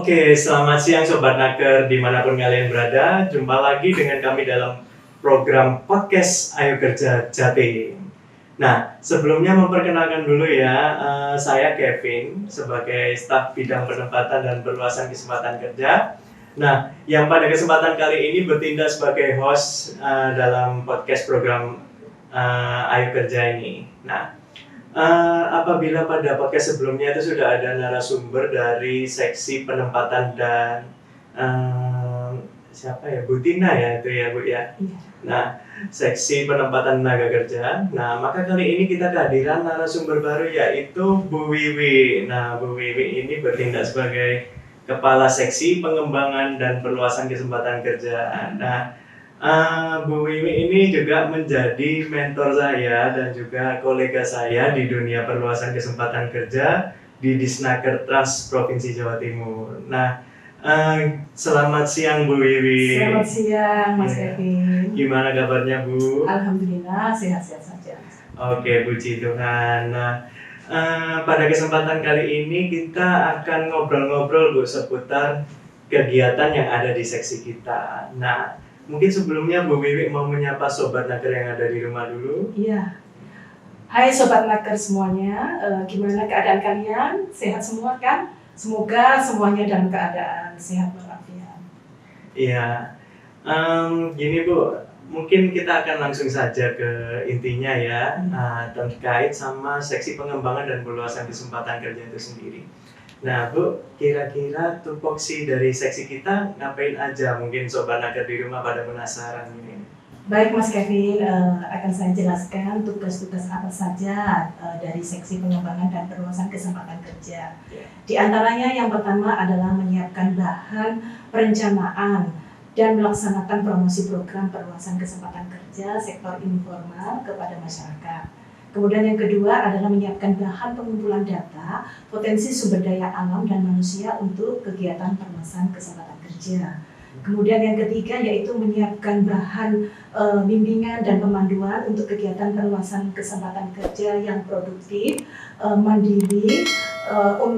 Oke, selamat siang Sobat Naker dimanapun kalian berada. Jumpa lagi dengan kami dalam program podcast Ayo Kerja Jatim. Nah, sebelumnya memperkenalkan dulu ya, saya Kevin sebagai staf bidang penempatan dan perluasan kesempatan kerja. Nah, yang pada kesempatan kali ini bertindak sebagai host dalam podcast program Ayo Kerja ini. Nah, apabila pada podcast sebelumnya itu sudah ada narasumber dari seksi penempatan dan siapa ya, Bu Tina ya itu ya Bu ya. Nah, seksi penempatan tenaga kerja. Nah, maka kali ini kita kehadiran narasumber baru yaitu Bu Wiwi. Nah, Bu Wiwi ini bertindak sebagai Kepala Seksi Pengembangan dan Perluasan Kesempatan Kerja. Nah, Bu Wiwi ini juga menjadi mentor saya dan juga kolega saya di dunia perluasan kesempatan kerja di Disnaker Trust Provinsi Jawa Timur. Nah, selamat siang Bu Wiwi. Selamat siang Mas Kevin. Gimana kabarnya Bu? Alhamdulillah sehat-sehat saja. Oke, puji Tuhan. Nah, pada kesempatan kali ini kita akan ngobrol-ngobrol Bu seputar kegiatan yang ada di seksi kita. Nah, mungkin sebelumnya Bu Wiwi mau menyapa Sobat Naker yang ada di rumah dulu. Iya. Hai Sobat Naker semuanya, gimana keadaan kalian? Sehat semua kan? Semoga semuanya dalam keadaan sehat walafiat. Iya. Gini Bu, mungkin kita akan langsung saja ke intinya ya, terkait sama seksi pengembangan dan perluasan kesempatan kerja itu sendiri. Nah Bu, kira-kira tupoksi dari seksi kita ngapain aja? Mungkin Sobat Naker di rumah pada penasaran ini. Baik Mas Kevin, akan saya jelaskan tugas-tugas apa saja dari seksi pengembangan dan perluasan kesempatan kerja. Di antaranya yang pertama adalah menyiapkan bahan perencanaan dan melaksanakan promosi program perluasan kesempatan kerja sektor informal kepada masyarakat. Kemudian yang kedua adalah menyiapkan bahan pengumpulan data, potensi sumber daya alam dan manusia untuk kegiatan perluasan kesempatan kerja. Kemudian yang ketiga yaitu menyiapkan bahan bimbingan dan pemanduan untuk kegiatan perluasan kesempatan kerja yang produktif, mandiri,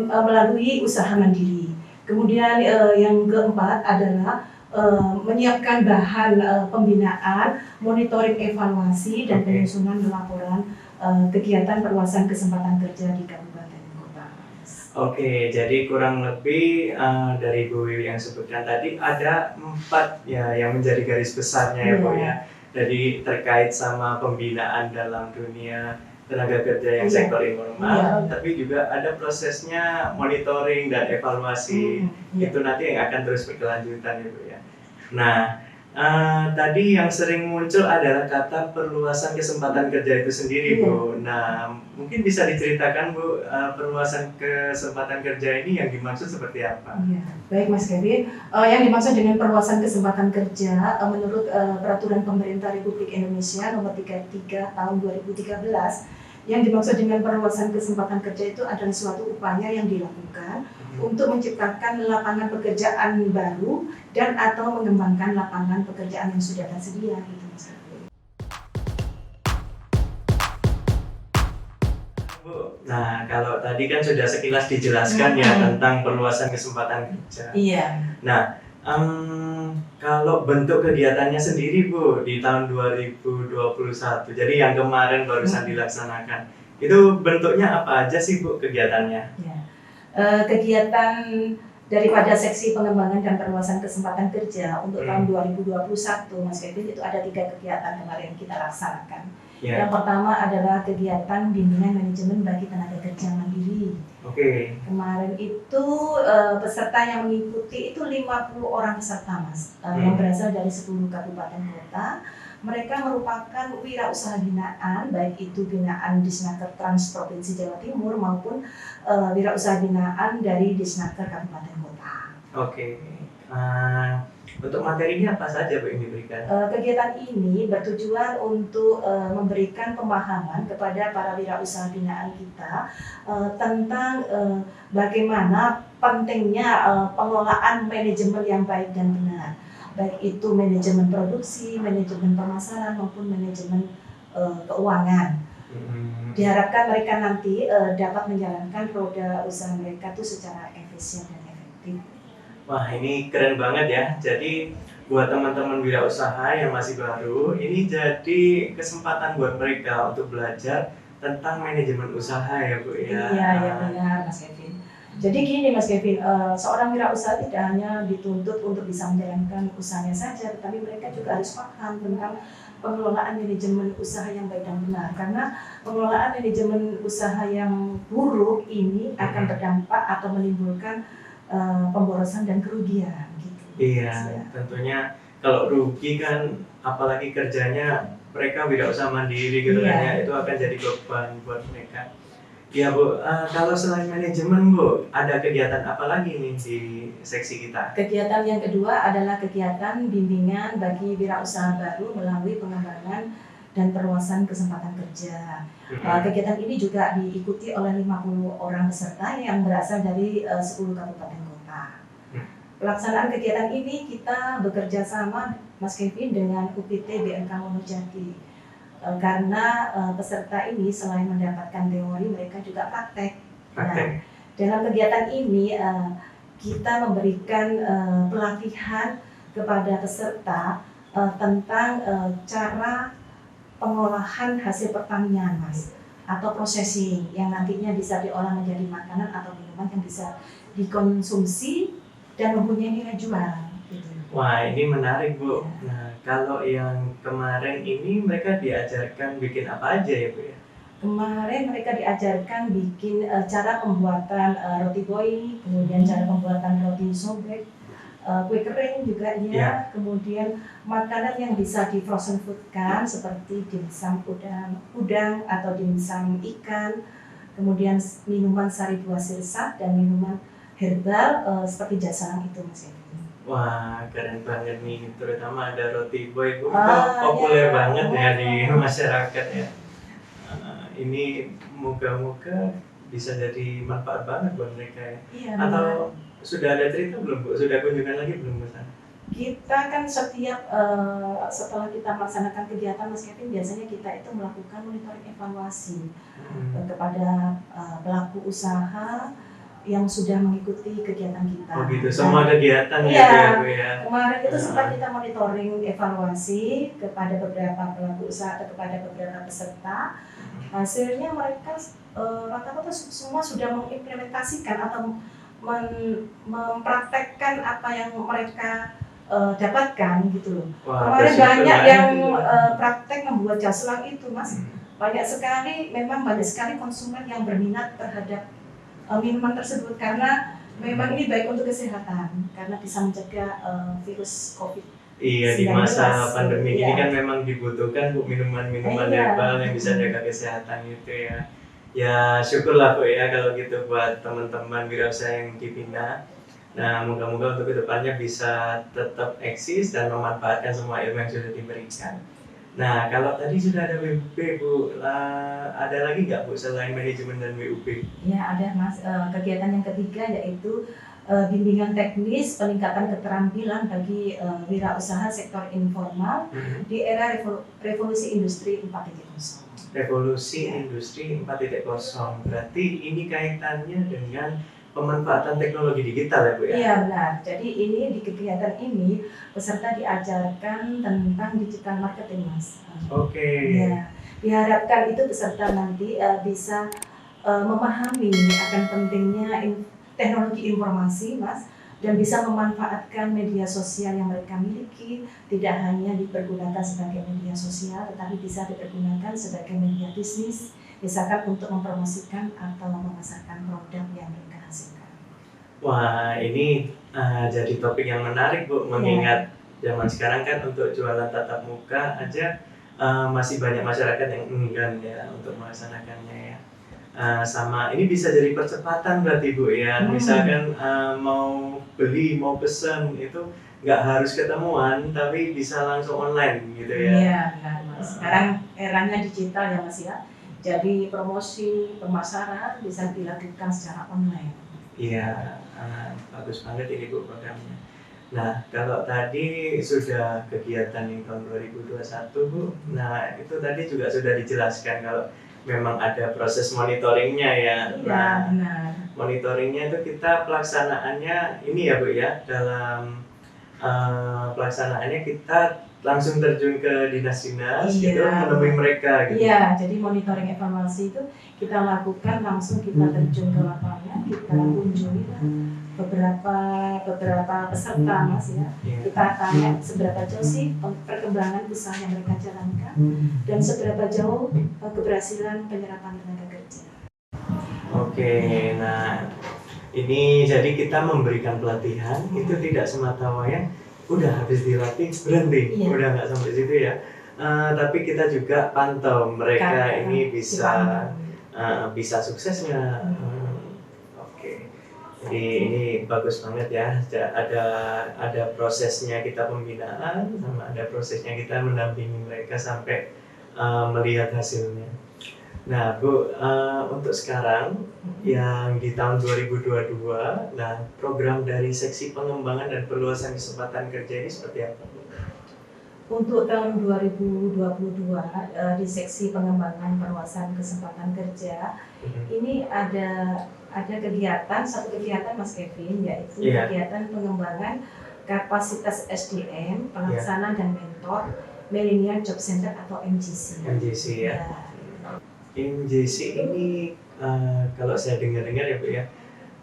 melalui usaha mandiri. Kemudian yang keempat adalah menyiapkan bahan pembinaan, monitoring evaluasi dan penyusunan laporan kegiatan perluasan kesempatan kerja di kabupaten kota. Oke, jadi kurang lebih dari Bu Wiwi yang sebutkan tadi ada 4 ya yang menjadi garis besarnya ya Bu ya. Jadi terkait sama pembinaan dalam dunia tenaga kerja yang sektor informal, tapi juga ada prosesnya monitoring dan evaluasi. Itu nanti yang akan terus berkelanjutan ya Bu ya. Nah, tadi yang sering muncul adalah kata perluasan kesempatan kerja itu sendiri Bu. Nah, mungkin bisa diceritakan Bu, perluasan kesempatan kerja ini yang dimaksud seperti apa? Iya, baik Mas Kevin. Yang dimaksud dengan perluasan kesempatan kerja menurut Peraturan Pemerintah Republik Indonesia Nomor 33 Tahun 2013, yang dimaksud dengan perluasan kesempatan kerja itu adalah suatu upaya yang dilakukan untuk menciptakan lapangan pekerjaan baru dan atau mengembangkan lapangan pekerjaan yang sudah tersedia gitu Mas. Nah, kalau tadi kan sudah sekilas dijelaskan ya tentang perluasan kesempatan kerja. Iya. Nah, kalau bentuk kegiatannya sendiri Bu di tahun 2021, jadi yang kemarin barusan dilaksanakan, itu bentuknya apa aja sih Bu kegiatannya? Ya. Kegiatan daripada seksi pengembangan dan perluasan kesempatan kerja untuk tahun 2021 Mas Kevin itu ada 3 kegiatan kemarin kita laksanakan. Yang pertama adalah kegiatan bimbingan manajemen bagi tenaga kerja mandiri. Kemarin itu peserta yang mengikuti itu 50 orang peserta Mas, yang berasal dari 10 kabupaten kota. Mereka merupakan wirausaha binaan, baik itu binaan Disnaker Trans Provinsi Jawa Timur maupun wirausaha binaan dari Disnaker Kabupaten Kota. Untuk materinya apa saja Bu yang diberikan? Kegiatan ini bertujuan untuk memberikan pemahaman kepada para wirausaha binaan kita tentang bagaimana pentingnya pengelolaan manajemen yang baik dan benar. Baik itu manajemen produksi, manajemen pemasaran maupun manajemen keuangan. Diharapkan mereka nanti dapat menjalankan roda usaha mereka itu secara efisien dan efektif. Wah, ini keren banget ya. Jadi buat teman-teman wirausaha yang masih baru, ini jadi kesempatan buat mereka untuk belajar tentang manajemen usaha ya Bu ya. Iya, ya benar Mas Kevin. Jadi gini Mas Kevin, seorang wirausaha tidak hanya dituntut untuk bisa menjalankan usahanya saja, tetapi mereka juga harus paham tentang pengelolaan manajemen usaha yang baik dan benar. Karena pengelolaan manajemen usaha yang buruk ini akan berdampak atau menimbulkan pemborosan dan kerugian. Gitu. Iya, tentunya kalau rugi kan apalagi kerjanya mereka wirausaha mandiri gitu kan ya, itu akan jadi beban buat mereka. Ya Bu, kalau selain manajemen Bu, ada kegiatan apa lagi nih di seksi kita? Kegiatan yang kedua adalah kegiatan bimbingan bagi wirausaha baru melalui pengembangan dan perluasan kesempatan kerja. Kegiatan ini juga diikuti oleh 50 orang peserta yang berasal dari 10 kabupaten kota. Pelaksanaan kegiatan ini kita bekerja sama Mas Kevin dengan UPT BMK Wonojati. Karena peserta ini selain mendapatkan teori, mereka juga praktek. Nah, dalam kegiatan ini kita memberikan pelatihan kepada peserta tentang cara pengolahan hasil pertanian, Mas, atau processing yang nantinya bisa diolah menjadi makanan atau minuman yang bisa dikonsumsi dan mempunyai nilai jual. Wah, ini menarik Bu. Nah, kalau yang kemarin ini mereka diajarkan bikin apa aja ya Bu ya? Kemarin mereka diajarkan bikin cara pembuatan roti boy, kemudian cara pembuatan roti sobek, kue kering juga ya, kemudian makanan yang bisa di frozen food kan seperti dimsum udang atau dimsum ikan, kemudian minuman sari buah sirsak dan minuman herbal seperti jasalang itu Mas Kevin. Wah, keren banget nih, terutama ada roti boy, itu populer banget ya di masyarakat ya. Ini moga-moga bisa jadi manfaat banget buat mereka ya. Iya, atau sudah ada cerita belum Bu? Sudah kunjungan lagi belum Bu? Kita kan setiap setelah kita melaksanakan kegiatan Mas Kevin, biasanya kita itu melakukan monitoring evaluasi kepada pelaku usaha yang sudah mengikuti kegiatan kita. Oh gitu, semua kegiatan ya Bu ya? Kemarin itu sempat kita monitoring evaluasi kepada beberapa pelaku usaha atau kepada beberapa peserta. Hasilnya mereka rata-rata semua sudah mengimplementasikan atau mempraktekkan apa yang mereka dapatkan gitu loh. Kemarin banyak yang praktek membuat jaselang itu Mas. Banyak sekali, memang banyak sekali konsumen yang berminat terhadap minuman tersebut karena memang ini baik untuk kesehatan karena bisa mencegah virus COVID. Iya, di masa pandemi ini kan memang dibutuhkan Bu minuman-minuman herbal yang bisa jaga kesehatan itu ya. Ya syukurlah Bu ya kalau gitu buat teman-teman wirausaha yang dibina. Nah, moga-moga untuk kedepannya bisa tetap eksis dan memanfaatkan semua ilmu yang sudah diberikan. Nah, kalau tadi sudah ada WUB Bu, ada lagi nggak Bu selain manajemen dan WUB? Ya ada Mas, kegiatan yang ketiga yaitu bimbingan teknis peningkatan keterampilan bagi wirausaha sektor informal di era revolusi industri 4.0. Revolusi industri 4.0, berarti ini kaitannya dengan pemanfaatan teknologi digital ya Bu ya? Iya benar, jadi ini di kegiatan ini peserta diajarkan tentang digital marketing Mas. Oke. Ya, diharapkan itu peserta nanti bisa memahami akan pentingnya teknologi informasi Mas dan bisa memanfaatkan media sosial yang mereka miliki, tidak hanya dipergunakan sebagai media sosial tetapi bisa dipergunakan sebagai media bisnis, misalkan untuk mempromosikan atau memasarkan produk yang mereka hasilkan. Wah, ini jadi topik yang menarik Bu, mengingat zaman sekarang kan untuk jualan tatap muka aja masih banyak masyarakat yang enggan ya untuk melaksanakannya ya. Sama ini bisa jadi percepatan berarti Bu ya, misalkan mau beli, mau pesan itu nggak harus ketemuan tapi bisa langsung online gitu ya. Iya benar Mas, sekarang eranya digital ya Mas ya, jadi promosi, pemasaran bisa dilakukan secara online. Iya, bagus banget ini Bu programnya. Nah, kalau tadi sudah kegiatan yang tahun 2021 Bu, nah itu tadi juga sudah dijelaskan kalau memang ada proses monitoringnya ya. Iya benar. monitoringnya itu kita pelaksanaannya ini ya Bu ya, dalam pelaksanaannya kita langsung terjun ke dinas-dinas gitu menemui mereka gitu. Iya, jadi monitoring evaluasi itu kita lakukan langsung, kita terjun ke lapangan, kita kunjungi beberapa peserta Mas ya. Kita tanya seberapa jauh sih perkembangan usaha yang mereka jalankan dan seberapa jauh keberhasilan penyerapan tenaga kerja. Oke, nah ini jadi kita memberikan pelatihan itu tidak semata wayang udah habis dilatih berhenti, udah nggak sampai situ ya. Tapi kita juga pantau mereka ini bisa sukses nggak. Oke, jadi ini bagus banget ya. Ada prosesnya kita pembinaan, sama ada prosesnya kita mendampingi mereka sampai melihat hasilnya. Nah Bu, untuk sekarang yang di tahun 2022, nah program dari Seksi Pengembangan dan Perluasan Kesempatan Kerja ini seperti apa? Untuk tahun 2022 di Seksi Pengembangan Perluasan Kesempatan Kerja ini ada satu kegiatan Mas Kevin, yaitu kegiatan pengembangan kapasitas SDM, pelaksana dan mentor Millennial Job Center atau MJC. MJC ya. MJC ini kalau saya dengar-dengar ya Bu ya,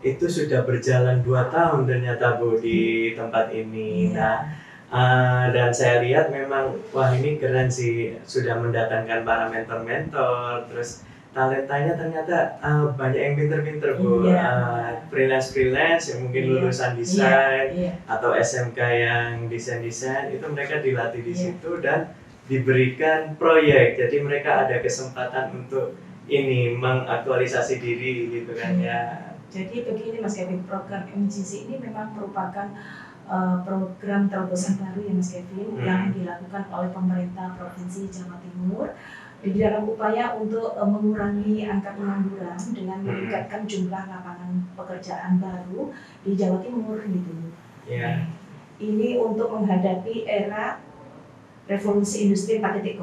itu sudah berjalan 2 tahun ternyata Bu di tempat ini. Nah, dan saya lihat memang wah ini keren sih, sudah mendatangkan para mentor-mentor, terus talentanya ternyata banyak yang pinter-pinter Bu. Freelance yang mungkin lulusan desain atau SMK yang desain-desain, itu mereka dilatih di situ dan diberikan proyek, jadi mereka ada kesempatan untuk ini mengaktualisasi diri gitu kan ya. Jadi begini Mas Kevin, program MJC ini memang merupakan program terobosan baru ya Mas Kevin yang dilakukan oleh pemerintah Provinsi Jawa Timur di dalam upaya untuk mengurangi angka pengangguran dengan meningkatkan jumlah lapangan pekerjaan baru di Jawa Timur gitu. Ini untuk menghadapi era revolusi industri 4.0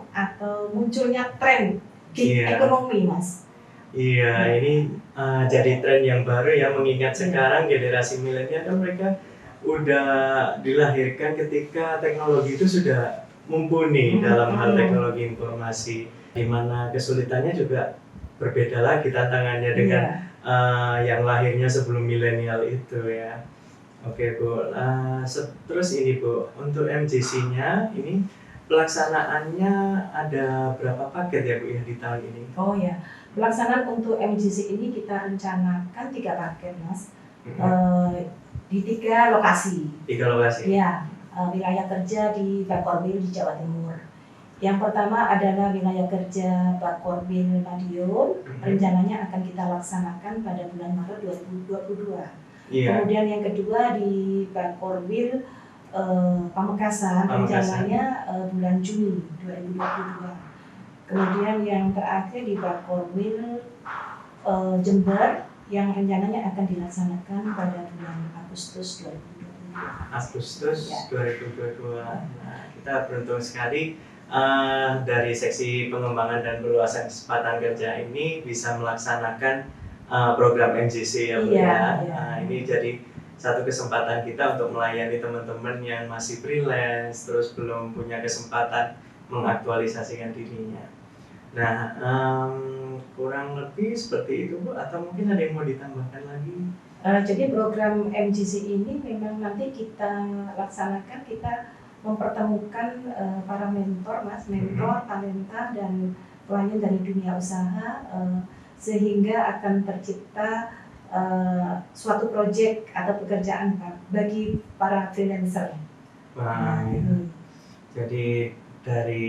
atau munculnya tren gig ekonomi Mas. Iya, ini jadi tren yang baru ya, mengingat sekarang generasi milenial kan mereka udah dilahirkan ketika teknologi itu sudah mumpuni dalam hal teknologi informasi, di mana kesulitannya juga berbeda lagi tantangannya dengan yang lahirnya sebelum milenial itu ya. Oke Bu, terus ini Bu, untuk MJC-nya ini pelaksanaannya ada berapa paket ya Bu ya di tahun ini? Oh ya, pelaksanaan untuk MJC ini kita rencanakan 3 paket Mas, di 3 lokasi. 3 lokasi? Iya, wilayah kerja di Bakorwil di Jawa Timur. Yang pertama adalah wilayah kerja Bakorwil Madiun, rencananya akan kita laksanakan pada bulan Maret 2022. Kemudian yang kedua di Bakorwil Pamekasan, rencananya bulan Juni 2022. Kemudian yang terakhir di Bakorwil Jember yang rencananya akan dilaksanakan pada bulan Agustus 2022. Agustus 2022. Nah, kita beruntung sekali dari Seksi Pengembangan dan Perluasan Kesempatan Kerja ini bisa melaksanakan program MJC ya Bu ya. Ini jadi satu kesempatan kita untuk melayani teman-teman yang masih freelance terus belum punya kesempatan mengaktualisasikan dirinya. Nah, kurang lebih seperti itu Bu, atau mungkin ada yang mau ditambahkan lagi? Jadi program MJC ini memang nanti kita laksanakan, kita mempertemukan para mentor Mas, talenta dan pelayan dari dunia usaha, sehingga akan tercipta suatu proyek atau pekerjaan bagi para freelancer. Jadi dari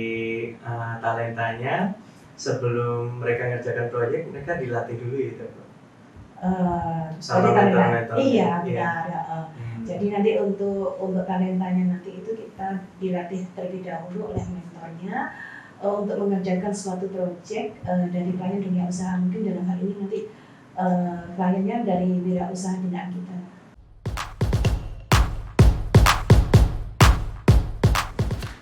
talentanya sebelum mereka ngerjakan proyek mereka dilatih dulu gitu Bu? Sama mentor-mentor. Iya benar. Jadi nanti untuk talentanya nanti itu kita dilatih terlebih dahulu oleh mentornya untuk mengerjakan suatu proyek dari klien dunia usaha, mungkin dalam hal ini nanti kliennya dari wirausaha binaan kita.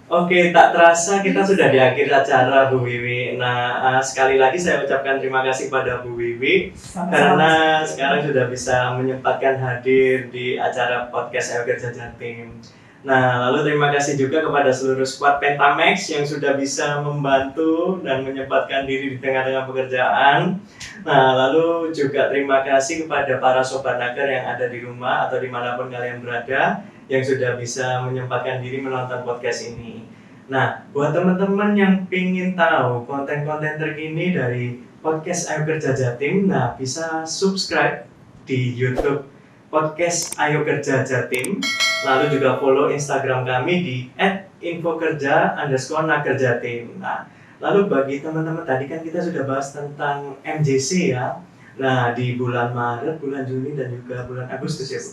Oke, tak terasa kita sudah di akhir acara Bu Wiwi. Nah, sekali lagi saya ucapkan terima kasih pada Bu Wiwi karena sekarang sudah bisa menyempatkan hadir di acara podcast Ayo Kerja Jatim. Nah, lalu terima kasih juga kepada seluruh squad Pentamax yang sudah bisa membantu dan menyempatkan diri di tengah-tengah pekerjaan. Nah, lalu juga terima kasih kepada para sobat naker yang ada di rumah atau dimanapun kalian berada yang sudah bisa menyempatkan diri menonton podcast ini. Nah, buat teman-teman yang ingin tahu konten-konten terkini dari podcast Ayo Kerja Jatim, nah bisa subscribe di YouTube podcast Ayo Kerja Jatim, lalu juga follow Instagram kami di @infokerja_nakerjatim. Nah, lalu bagi teman-teman tadi kan kita sudah bahas tentang MJC ya. Nah, di bulan Maret, bulan Juni, dan juga bulan Agustus ya, Bu?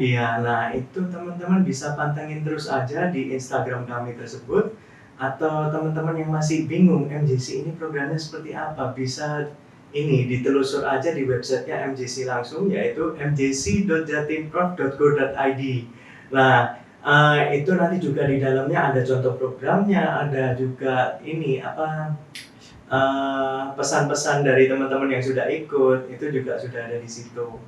Iya, nah itu teman-teman bisa pantengin terus aja di Instagram kami tersebut. Atau teman-teman yang masih bingung MJC ini programnya seperti apa, bisa ini ditelusur aja di websitenya MJC langsung, yaitu mjc.jatimprof.go.id. Nah, itu nanti juga di dalamnya ada contoh programnya, ada juga ini pesan-pesan dari teman-teman yang sudah ikut, itu juga sudah ada di situ.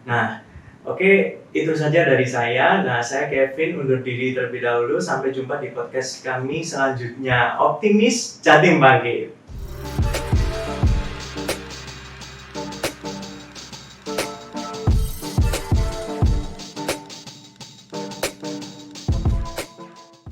Nah, oke, itu saja dari saya. Nah, saya Kevin undur diri terlebih dahulu. Sampai jumpa di podcast kami selanjutnya. Optimis Jatim Bangkit.